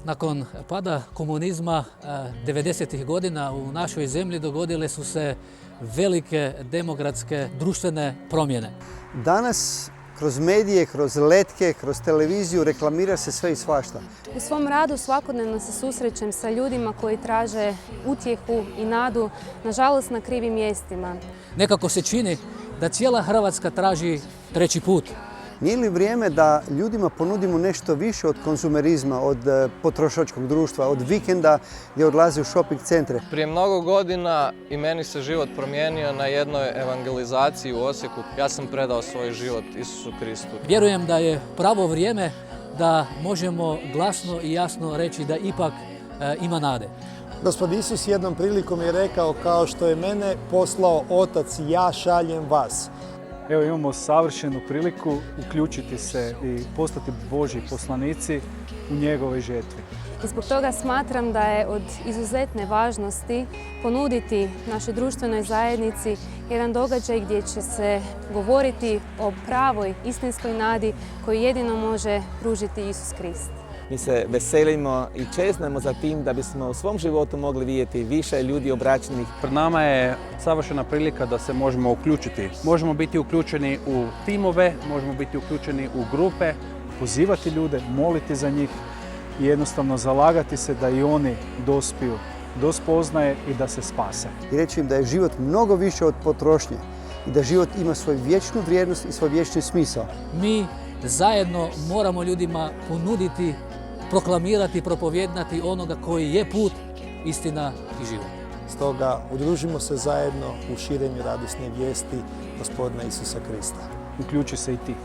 Nakon pada komunizma 90. godina u našoj zemlji dogodile su se velike demografske društvene promjene. Danas kroz medije, kroz letke, kroz televiziju reklamira se sve i svašta. U svom radu svakodnevno se susrećem sa ljudima koji traže utjehu i nadu, nažalost na krivim mjestima. Nekako se čini da cijela Hrvatska traži treći put. Nije li vrijeme da ljudima ponudimo nešto više od konzumerizma, od potrošačkog društva, od vikenda gdje odlaze u shopping centre? Prije mnogo godina i meni se život promijenio na jednoj evangelizaciji u Osijeku. Ja sam predao svoj život Isusu Kristu. Vjerujem da je pravo vrijeme da možemo glasno i jasno reći da ipak ima nade. Gospod Isus jednom prilikom je rekao: kao što je mene poslao Otac, ja šaljem vas. Evo, imamo savršenu priliku uključiti se i postati Božji poslanici u njegovoj žetvi. I zbog toga smatram da je od izuzetne važnosti ponuditi našoj društvenoj zajednici jedan događaj gdje će se govoriti o pravoj istinskoj nadi koju jedino može pružiti Isus Krist. Mi se veselimo i čeznemo za tim da bismo u svom životu mogli vidjeti više ljudi obraćenih. Pred nama je savršena prilika da se možemo uključiti. Možemo biti uključeni u timove, možemo biti uključeni u grupe, pozivati ljude, moliti za njih i jednostavno zalagati se da i oni dospiju do spoznaje i da se spase. I reći im da je život mnogo više od potrošnje i da život ima svoju vječnu vrijednost i svoj vječni smisao. Mi zajedno moramo ljudima ponuditi, proklamirati, propovjedati onoga koji je put, istina i život. Stoga udružimo se zajedno u širenju radosne vijesti Gospodina Isusa Krista. Uključi se i ti.